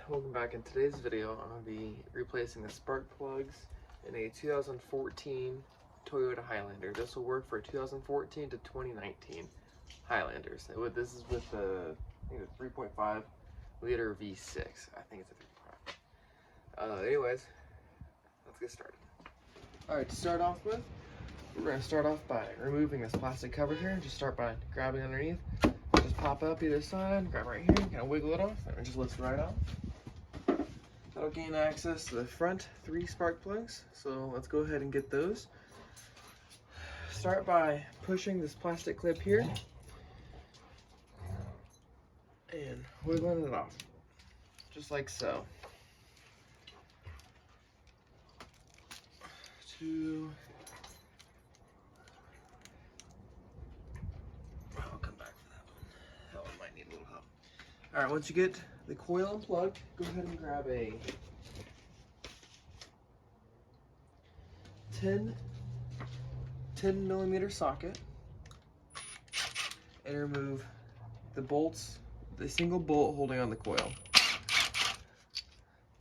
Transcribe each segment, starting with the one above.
welcome back. In today's video, I'm going to be replacing the spark plugs in a 2014 Toyota Highlander. This will work for 2014 to 2019 Highlanders. This is with the, I think it's 3.5 liter V6. I think it's a 3.5. Anyways, let's get started. Alright, to start off with, we're going to start off by removing this plastic cover here. Just start by grabbing underneath. Just pop up either side, grab right here, kind of wiggle it off, and it just lifts right off. That'll gain access to the front 3 spark plugs, so let's go ahead and get those. Start by pushing this plastic clip here and wiggling it off, just like so. I'll come back for that one. That one might need a little help. Alright, once you get the coil unplugged, go ahead and grab a 10 millimeter socket and remove the bolts, the single bolt holding on the coil.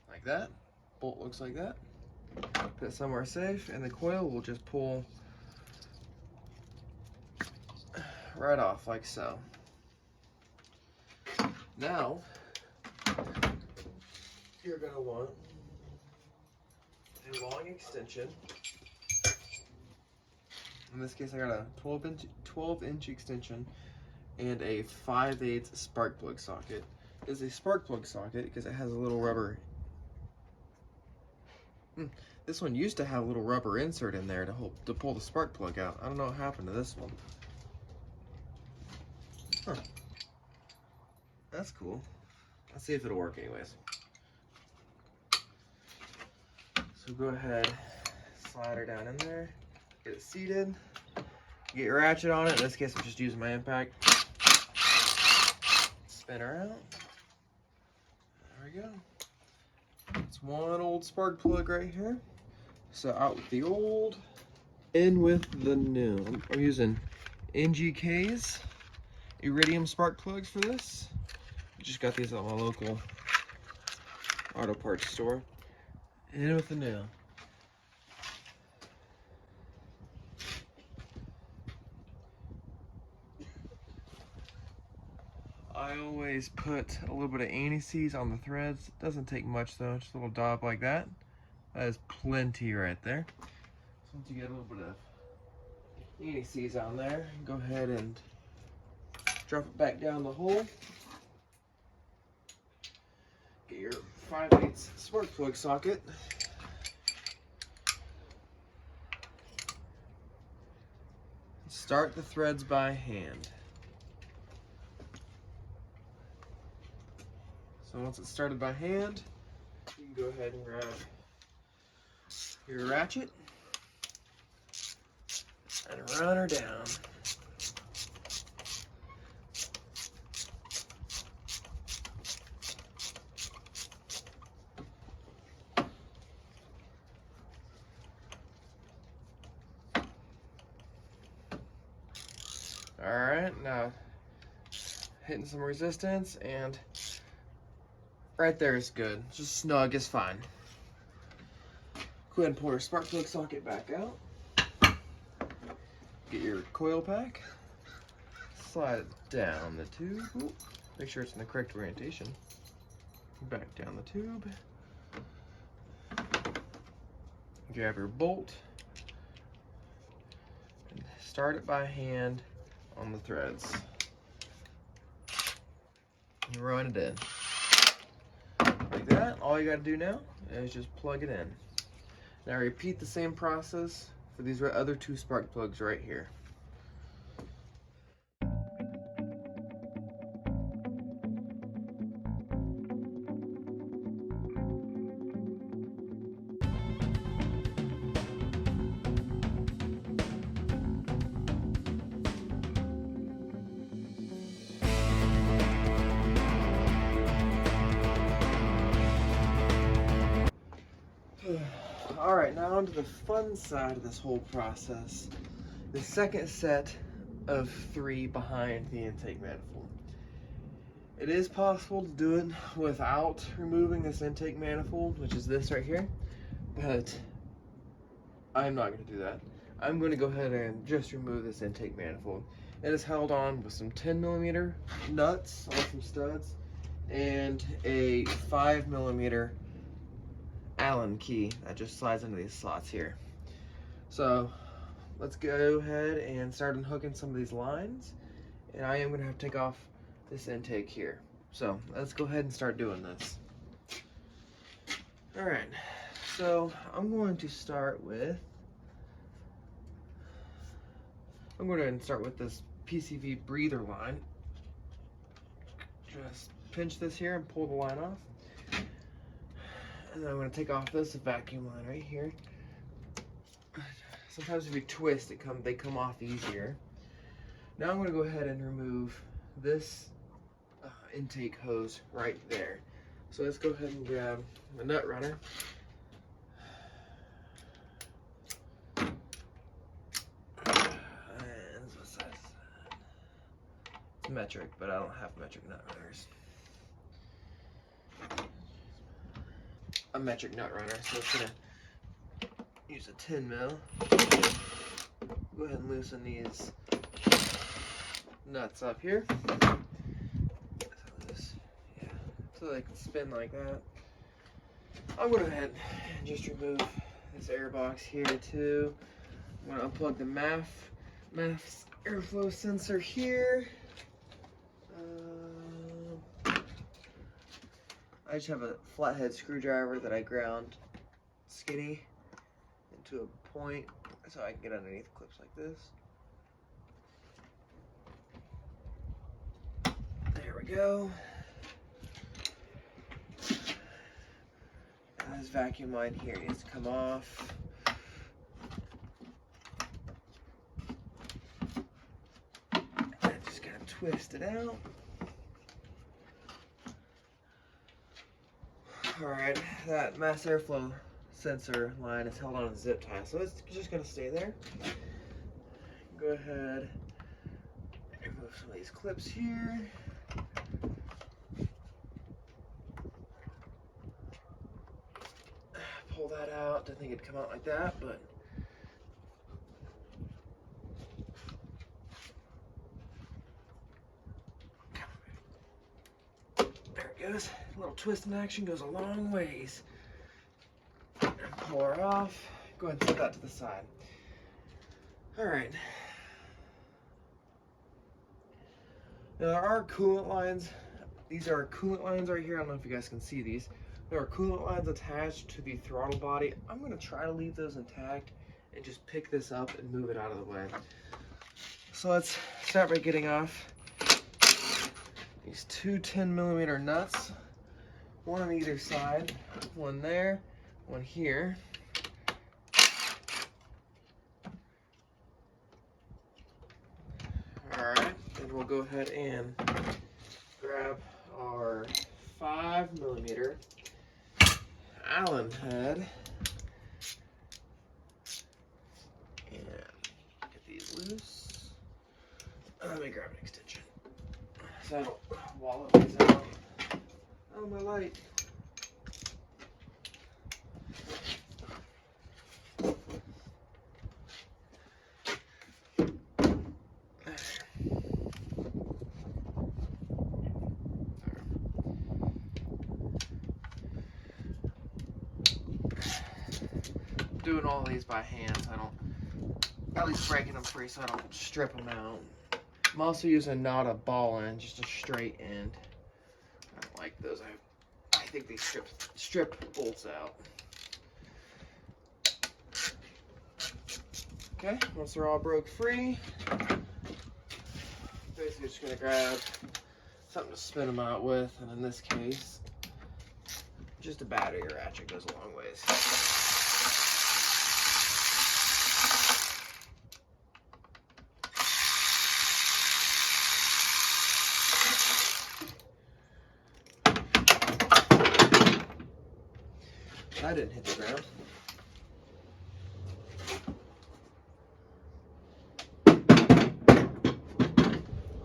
Like that. Bolt looks like that. Put it somewhere safe, and the coil will just pull right off like so. Now, you're going to want a long extension. In this case, I got a 12-inch extension and a 5/8 spark plug socket. It's a spark plug socket because it has a little rubber. This one used to have a little rubber insert in there to pull the spark plug out. I don't know what happened to this one. Huh. That's cool. Let's see if it'll work anyways. So go ahead, slide her down in there, get it seated, get your ratchet on it. In this case, I'm just using my impact. Spin her out. There we go. It's one old spark plug right here. So out with the old, in with the new. I'm using NGK's iridium spark plugs for this. Just got these at my local auto parts store. In with the new. I always put a little bit of anti-seize on the threads. It doesn't take much though, just a little dab like that. That is plenty right there. So once you get a little bit of anti-seize on there, go ahead and drop it back down the hole. Get your 5/8 spark plug socket. Start the threads by hand. So once it's started by hand, you can go ahead and grab your ratchet and run her down. Alright, now hitting some resistance, and right there is good. Just snug is fine. Go ahead and pull your spark plug socket back out. Get your coil pack. Slide it down the tube. Ooh, make sure it's in the correct orientation. Back down the tube. Grab your bolt. And start it by hand on the threads. And run it in. Like that. All you got to do now is just plug it in. Now repeat the same process for these other 2 spark plugs right here. Alright, now on to the fun side of this whole process. The second set of 3 behind the intake manifold. It is possible to do it without removing this intake manifold, which is this right here, but I'm not going to do that. I'm going to go ahead and just remove this intake manifold. It is held on with some 10mm nuts on some studs and a 5mm Allen key that just slides into these slots here. So let's go ahead and start unhooking some of these lines, and I am going to have to take off this intake here. So let's go ahead and start doing this. Alright, so I'm going to start with this PCV breather line. Just pinch this here and pull the line off. And then I'm going to take off this vacuum line right here. Sometimes if you twist, they come off easier. Now I'm going to go ahead and remove this intake hose right there. So let's go ahead and grab the nut runner. It's metric, but I don't have metric nut runners. A metric nut runner, so it's gonna use a 10mm. Go ahead and loosen these nuts up here. So they can spin like that. I'm gonna go ahead and just remove this air box here too. I'm gonna unplug the MAF's airflow sensor here. I just have a flathead screwdriver that I ground skinny into a point so I can get underneath clips like this. There we go. And this vacuum line here needs to come off. And just kind of twist it out. Alright, that mass airflow sensor line is held on a zip tie, so it's just going to stay there. Go ahead and remove some of these clips here. Pull that out. Didn't think it'd come out like that, but there it goes. A little twist in action goes a long ways. Pull her off. Go ahead and put that to the side. Alright. Now there are coolant lines. These are coolant lines right here. I don't know if you guys can see these. There are coolant lines attached to the throttle body. I'm going to try to leave those intact and just pick this up and move it out of the way. So let's start by getting off these two 10mm nuts. One on either side. One there, one here. Alright, and we'll go ahead and grab our 5mm Allen head and get these loose. Let me grab an extension so I don't wallow these out. Oh, my light. Doing all these by hand, so I don't, at least breaking them free so I don't strip them out. I'm also using not a ball end, just a straight end. I don't like those. I think they strip bolts out. Okay, once they're all broke free, basically just gonna grab something to spin them out with, and in this case, just a battery or ratchet goes a long ways. I didn't hit the ground.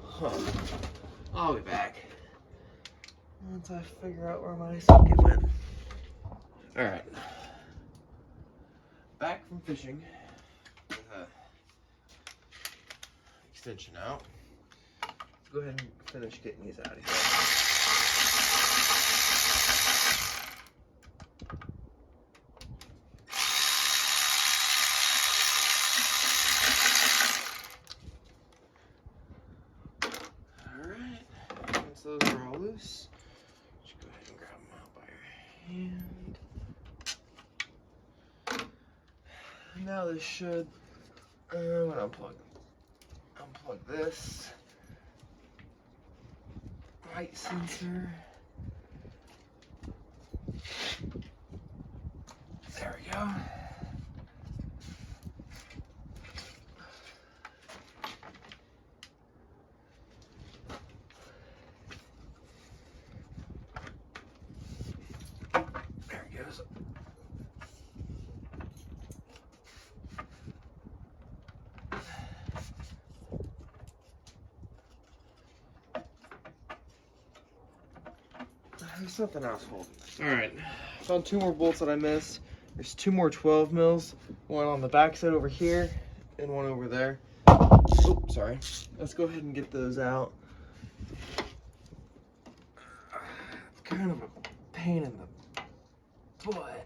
Huh. I'll be back. once I figure out where my socket went. Alright. Back from fishing with a extension out. Let's go ahead and finish getting these out of here. Alright, once those are all loose, just go ahead and grab them out by your hand. Now this should, I'm gonna unplug this light sensor. There we go. There it goes. There's something else holding this. Alright, found two more bolts that I missed. There's two more 12 mils, one on the back side over here and one over there. Oh, sorry. Let's go ahead and get those out. It's kind of a pain in the butt.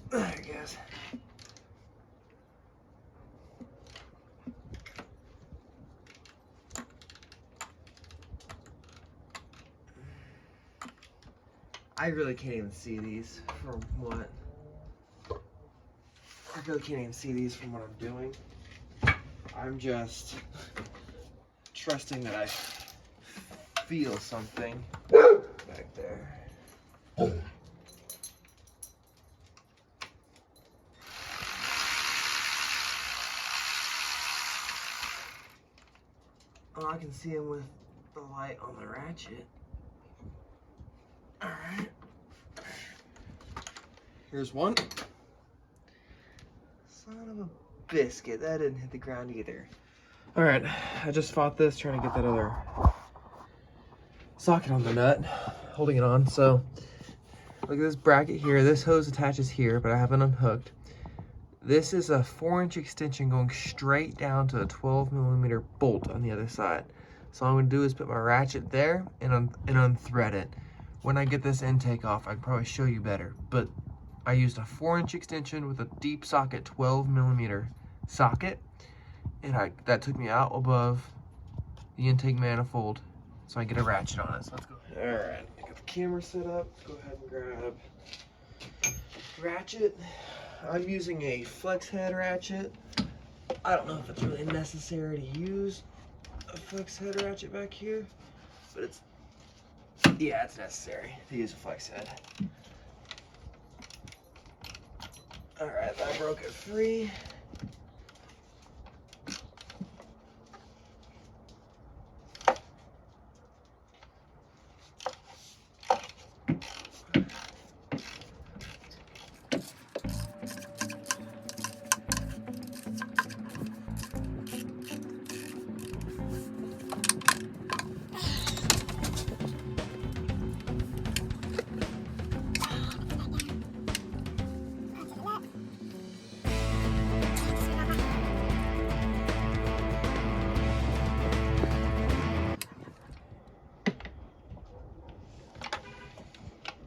There it goes. I really can't even see these from what I'm doing. I'm just trusting that I feel something back there. Oh, I can see him with the light on the ratchet. Alright. Here's one. Son of a biscuit. That didn't hit the ground either. Alright, I just fought this trying to get that other socket on the nut, holding it on. So, look at this bracket here. This hose attaches here, but I haven't unhooked. This is a 4-inch extension going straight down to a 12mm bolt on the other side. So all I'm going to do is put my ratchet there and unthread it. When I get this intake off, I can probably show you better. But I used a 4-inch extension with a deep socket 12mm socket. And that took me out above the intake manifold. So I get a ratchet on it. So let's go. Alright, I got the camera set up. Let's go ahead and grab ratchet. I'm using a flex head ratchet. I don't know if it's really necessary to use a flex head ratchet back here, but it's necessary to use a flex head. Alright, that broke it free.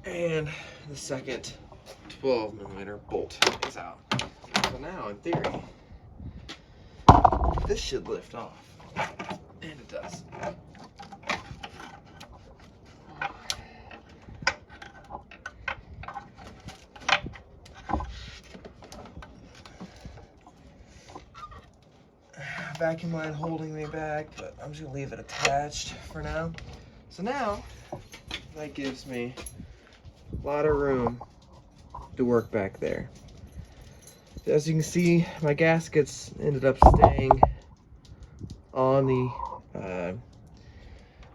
And the second 12mm bolt is out. So now, in theory, this should lift off. And it does. Vacuum line holding me back, but I'm just gonna leave it attached for now. So now, that gives me a lot of room to work back there. As you can see, my gaskets ended up staying on the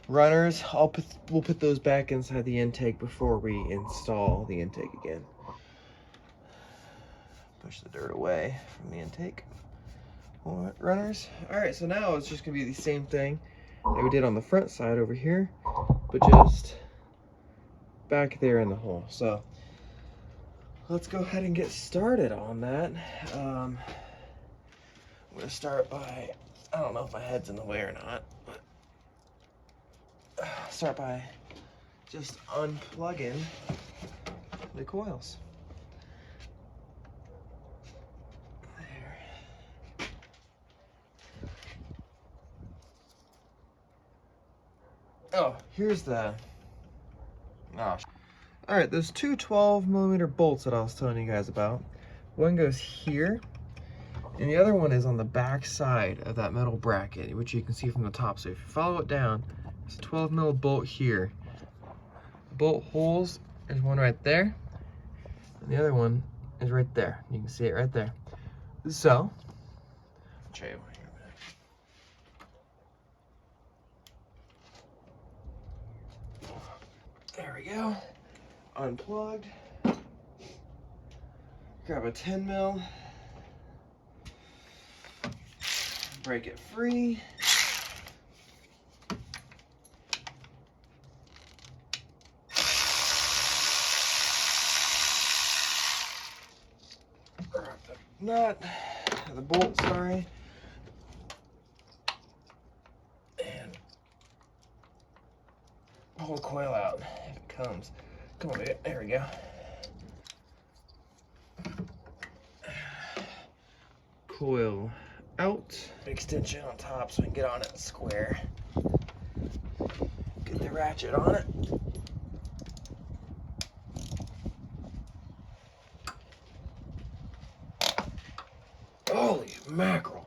runners. We'll put those back inside the intake before we install the intake again. Push the dirt away from the intake runners. Alright, so now it's just going to be the same thing that we did on the front side over here, but just back there in the hole. So let's go ahead and get started on that. I'm going to start by, I don't know if my head's in the way or not, but start by just unplugging the coils. There. Oh, here's the, Alright, those two 12mm bolts that I was telling you guys about. One goes here, and the other one is on the back side of that metal bracket, which you can see from the top. So if you follow it down, there's a 12mm bolt here. Bolt holes, there's one right there, and the other one is right there. You can see it right there. So, I'll show you here in a minute. There we go. Unplugged. Grab a 10mm. Break it free. Grab the nut, the bolt, sorry. And pull the coil out if it comes. Come on, baby. There we go. Coil out. Extension on top so we can get on it square. Get the ratchet on it. Holy mackerel.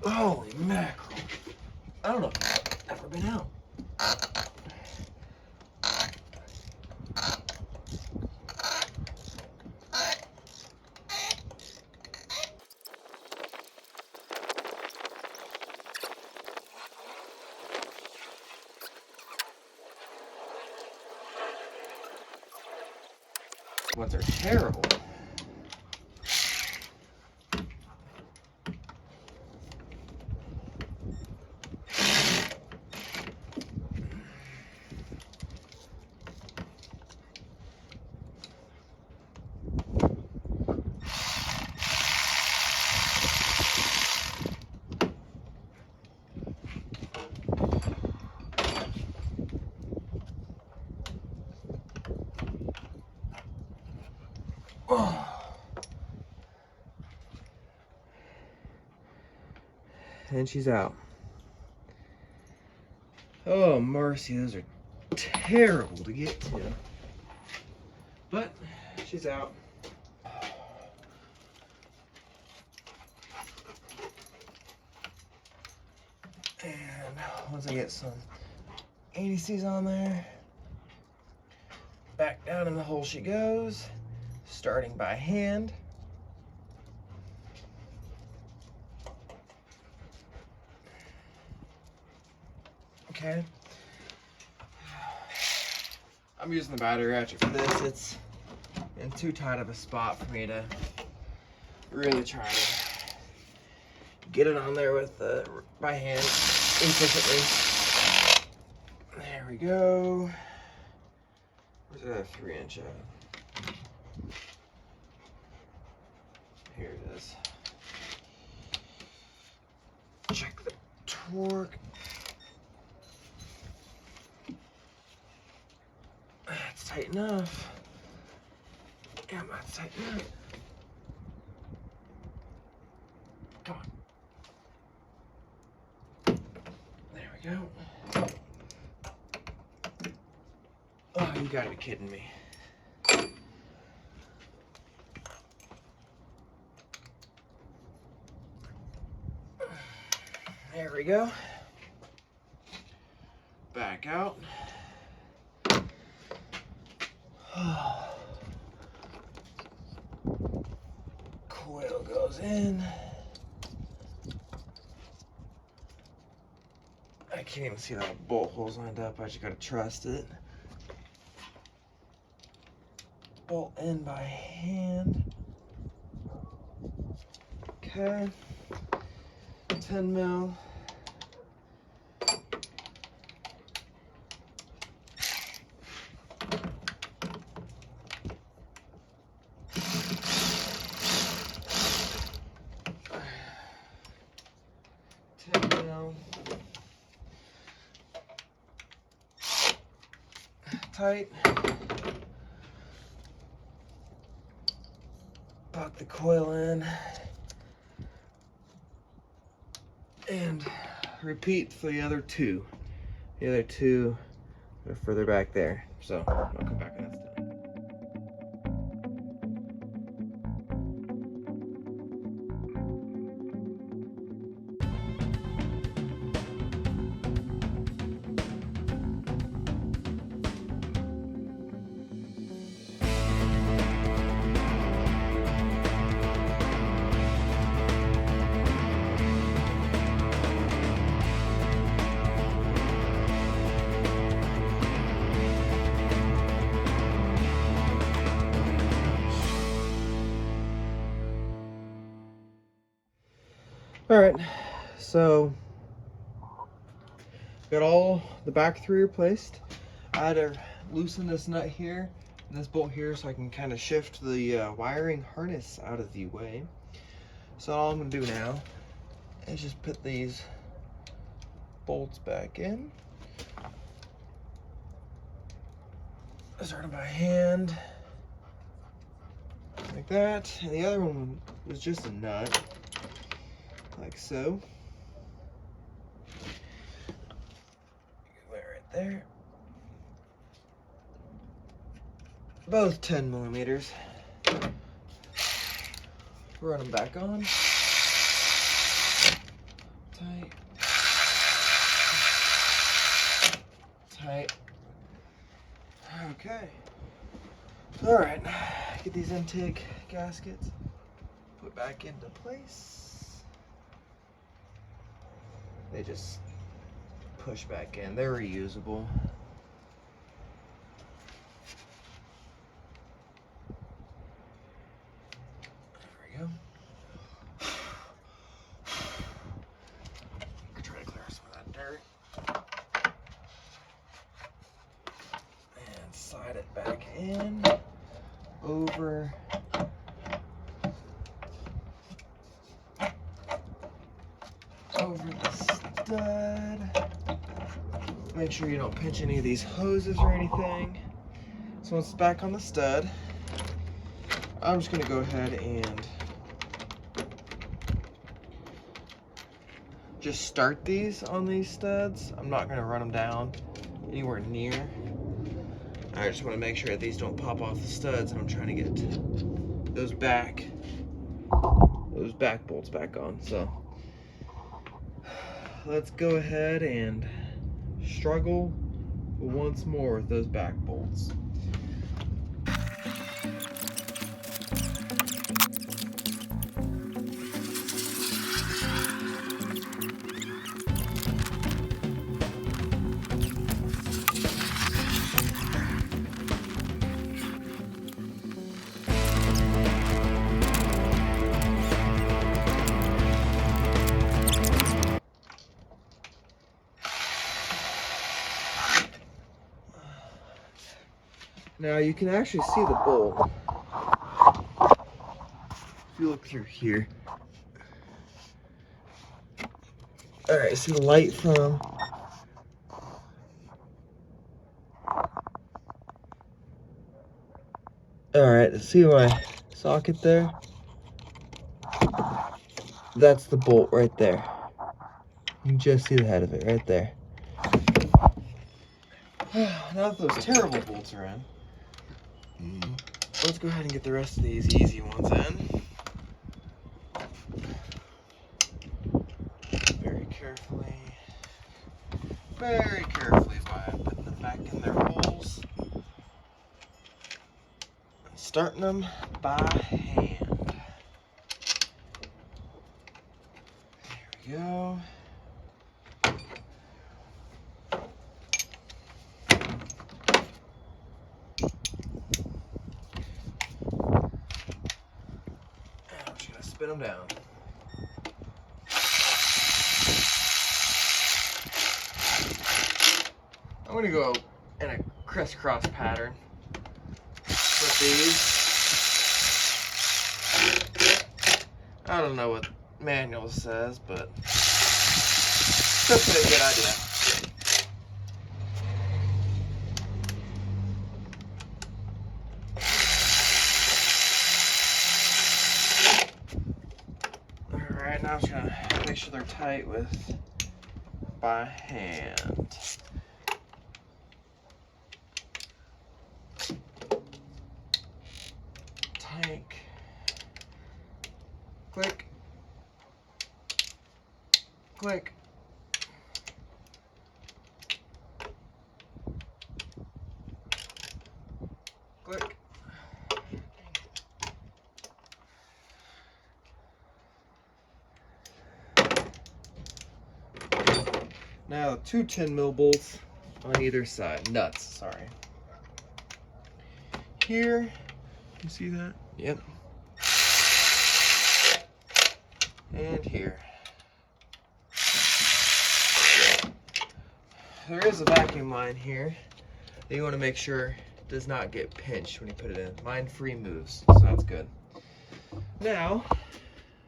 Holy mackerel. I don't know if it's ever been out. Ones are terrible. And she's out. Oh, mercy, those are terrible to get to. But she's out. And once I get some ADCs on there, back down in the hole she goes, starting by hand. Okay. I'm using the battery ratchet for this. It's in too tight of a spot for me to really try to get it on there with by hand efficiently. There we go. Where's that 3-inch at? Here it is. Check the torque. That's tight enough. Yeah, that's tight enough. Come on. There we go. Oh, you gotta be kidding me. There we go. Back out. Coil goes in. I can't even see the bolt holes lined up. I just gotta trust it. Bolt in by hand. Okay. 10 mil. Tight. Put the coil in and repeat for the other two. The other two are further back there. So I'll come back when that's done. All right, so got all the back three replaced. I had to loosen this nut here and this bolt here so I can kind of shift the wiring harness out of the way. So all I'm gonna do now is just put these bolts back in. Start them by hand, like that. And the other one was just a nut, like so. Right there. Both 10 millimeters. Run them back on. Tight. Tight. Okay. All right. Get these intake gaskets put back into place. They just push back in. They're reusable. There we go. Try to clear some of that dirt. And slide it back in over the stud. Make sure you don't pinch any of these hoses or anything. So once it's back on the stud, I'm just going to go ahead and just start these on these studs. I'm not going to run them down anywhere near. I just want to make sure that these don't pop off the studs, and I'm trying to get those back bolts back on. So let's go ahead and struggle once more with those back bolts. Now you can actually see the bolt if you look through here. Alright, see the light from alright, see my socket there? That's the bolt right there. You can just see the head of it right there. Now that those terrible bolts are in, let's go ahead and get the rest of these easy ones in. Very carefully while I'm putting them back in their holes. starting them by hand. There we go. I'm just gonna spin them down. I'm gonna go in a crisscross pattern with these. I don't know what manual says, but it's a pretty good idea. Alright, now I'm just gonna make sure they're tight with by hand. Tank. Click. Click. Click. Now 2 10mm bolts on either side. Nuts, sorry. Here, you see that? Yep. And here. There is a vacuum line here that you want to make sure does not get pinched when you put it in. Mine free moves, so that's good. Now,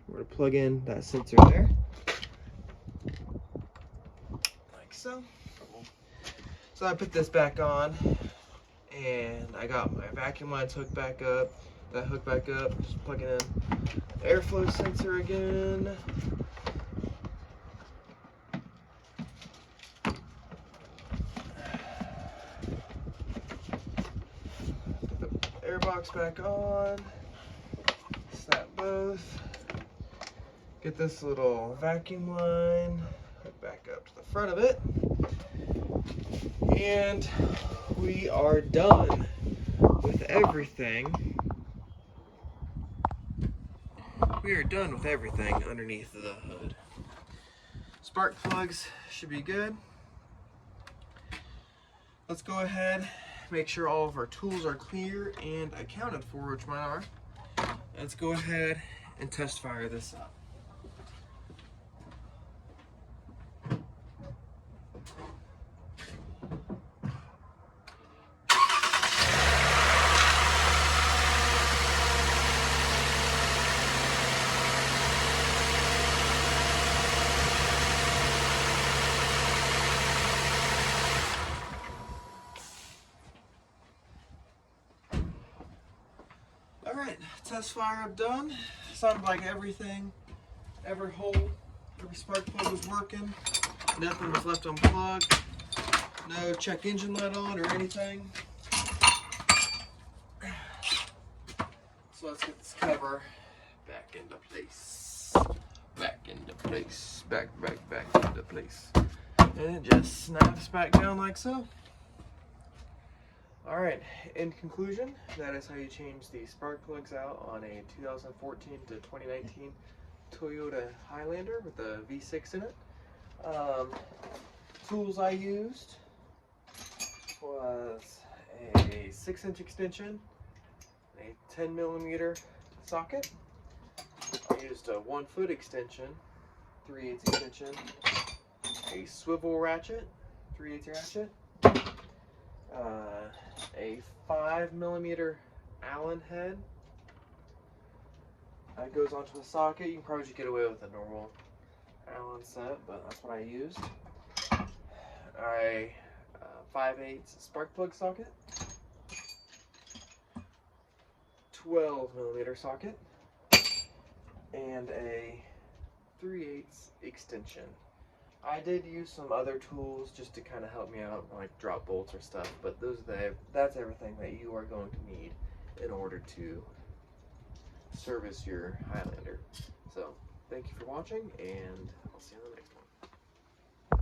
we're going to plug in that sensor there. Like so. So I put this back on, and I got my vacuum lines hooked back up. That hooked back up, just plug it in. Airflow sensor again. Put the air box back on. Snap both. Get this little vacuum line hooked back up to the front of it. And we are done with everything. We are done with everything underneath the hood. Spark plugs should be good. Let's go ahead, make sure all of our tools are clear and accounted for, which mine are. Let's go ahead and test fire this up. Alright, test fire up done. Sounded like everything, every hole, every spark plug was working. Nothing was left unplugged. No check engine light on or anything. So let's get this cover back into place. Back into place. Back into place. And it just snaps back down like so. Alright, in conclusion, that is how you change the spark plugs out on a 2014 to 2019 Toyota Highlander with a V6 in it. Tools I used was a 6-inch extension, a 10mm socket. I used a 1-foot extension, 3/8 extension, a swivel ratchet, 3/8 ratchet, a 5mm Allen head that goes onto a socket. You can probably just get away with a normal Allen set, but that's what I used. A 5/8 spark plug socket, 12mm socket, and a 3/8 extension. I did use some other tools just to kind of help me out, like drop bolts or stuff, but that's everything that you are going to need in order to service your Highlander. So, thank you for watching, and I'll see you in the next one.